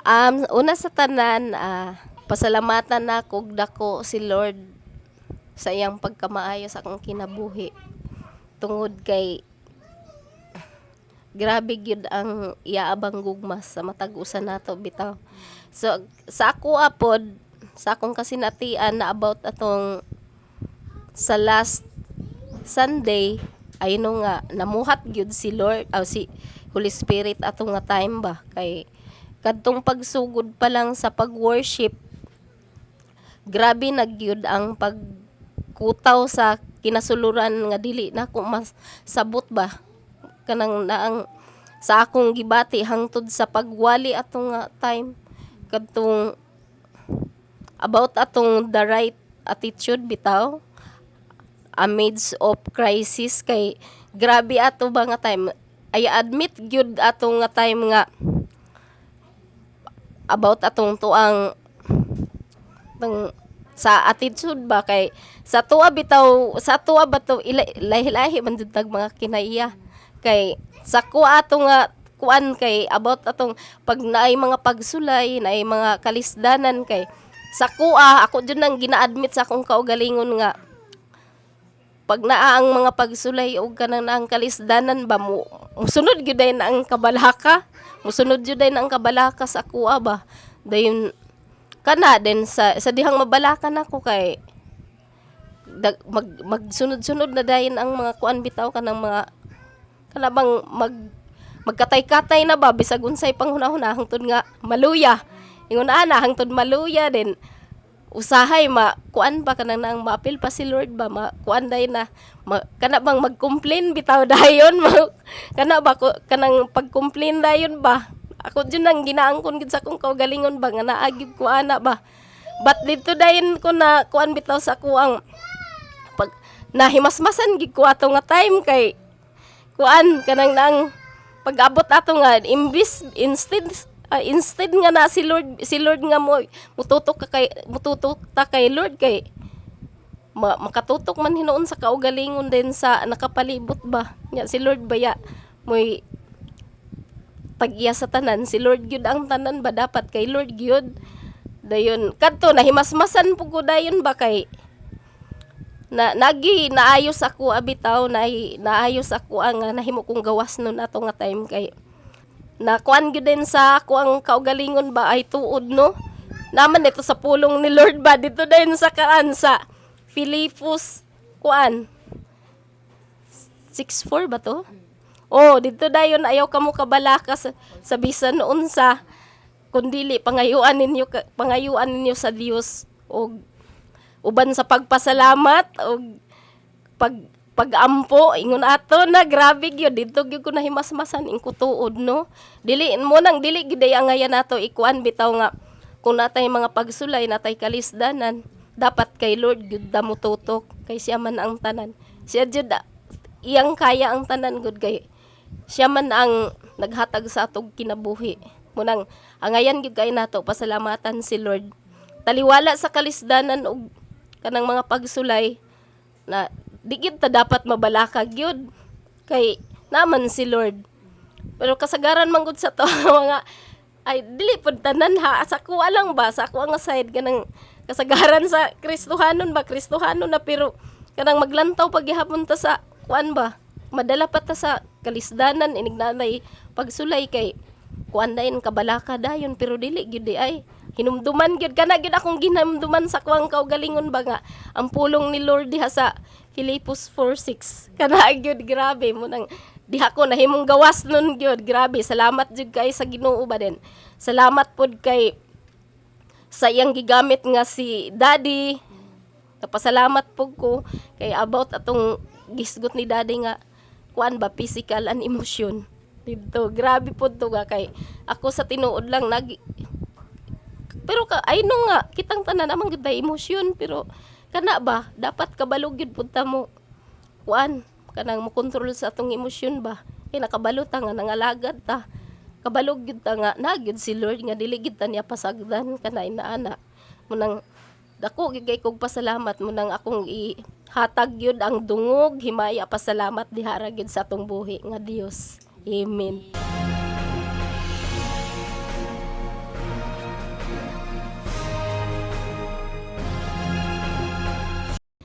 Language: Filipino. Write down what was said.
Una sa tanan, pasalamatan na kog dako si Lord sa iyang pagkamaayo sa akong kinabuhi. Tungod kay grabe gyud ang iaabang gugma sa matag usa nato bitaw. So sa ako apod, sa akong kasinatian na about atong sa last Sunday ay no nga namuhat gyud si Lord si Holy Spirit atong nga time ba kay kadtong pagsugod pa lang sa pag-worship, grabe na gyud ang pagkutaw sa kinasuluran nga dili na ko mas sabot ba kanang naang sa akong gibati hangtod sa pagwali atong nga time kadtong about atong the right attitude bitaw amidst of crisis kay grabe ato ba nga time ay admit gyud atong nga time nga about atong tuang sa attitude ba kay sa tuwa ba to lahi-lahi man jud tag mga kinaiya kay sa kuha ato nga kuan kay about atong pag naay mga pagsulay naay mga kalisdanan kay sa kuha ako jud nang gina-admit sa akong kaugalingon nga pag naa ang mga pagsulay o kanang naang kalisdanan ba mo musunod gyud day na ang kabalaka musunod jud day na ang kabalaka sa kuha ba dayon kana din sa dihang mabalaka nako kay magsunod-sunod na dayon ang mga kuan bitaw kanang mga kana bang magkatay-katay na ba bisag unsay panghunahuna hangtod nga maluya ingon ana hangtod maluya din usahay kuan ba kanang nang maapil pa si Lord ba kuan day na kana bang mag-complain bitaw dayon kana ba kanang pag-complain dayon ba ako jud nang ginaangkon gid sa akong kaugalingon ba nga naagid ko ana ba but dito dayon ko na kuan bitaw sa kuang pag nahimasmasan gid ko ato nga time kay kuan kanang nang pag-abot ato nga instead nga na si Lord nga mututok ta kay Lord kay makatutok man hinuon sa kaugalingon din sa nakapalibot ba nya si Lord baya moy tag-iya sa tanan si Lord gyud ang tanan ba dapat kay Lord gyud dayon kadto nahimasmasan pud ko dayon ba kay naayos ako abitaw naayos ako ang nahimo kong gawas nun ato nga time kay nakuan gyud din sa ako ang kaugalingon ba ay tuod no naman dito sa pulong ni Lord ba dito din sa kaan sa Filipos kuan 6:4 ba to dito dayon ayaw kamo kabalaka sa bisan unsa kundili pangayuan ninyo sa Dios o uban sa pagpasalamat o pag-ampo ingon ato na grabe gyud dito gyud ko nahimasmasan ing kutuod no dili gid ang ngayan nato ikuan bitaw nga kung natay mga pagsulay natay kalisdanan dapat kay Lord gyud ta mututok kay siya man ang tanan siya jud iyang kaya ang tanan gud kay siya man ang naghatag sa atong kinabuhi munang angayan gyud kay nato pasalamatan si Lord taliwala sa kalisdanan og kanang mga pagsulay na di gyud ta dapat mabalaka gyud kay naman si Lord pero kasagaran man gud sa to mga ay dili pud tanan ha sa kuha lang ba sa ako nga side kanang kasagaran sa Kristohanon na pero kanang maglantaw paghihapon ta sa kuan ba madala pa ta sa kalisdanan inignanay pagsulay kay kuan dayon kabalaka dayon pero dili gyud di ay hinumduman gyud kana gyud akong ginamduman sa kuang kaugalingon ba nga ang pulong ni Lord diha sa Filipos 4:6 kana gyud grabe mo nang diha ko nahimong gawas nun gyud grabe salamat jud kay sa Ginoo ba din salamat pod kay sa iyang gigamit nga si Daddy napasalamat pug ko kay about atong gisgot ni Daddy nga kuan ba physical and emotion dito grabe pod to ga kay ako sa tinuod lang pero ay no nga kitang tanan namang gud emosyon pero kana ba dapat kabalo gyud pud ta mo kuan kanang mo control sa atong emosyon ba kay nakabalo ta nga nangalagad ta kabalo gyud ta nga nagyud si Lord nga dili gyud ta niya pasagdan kana inaana munang dako gyud kay kog pasalamat munang akong ihatag gyud ang dungog himaya pasalamat dihara gyud sa atong buhi nga Dios amen.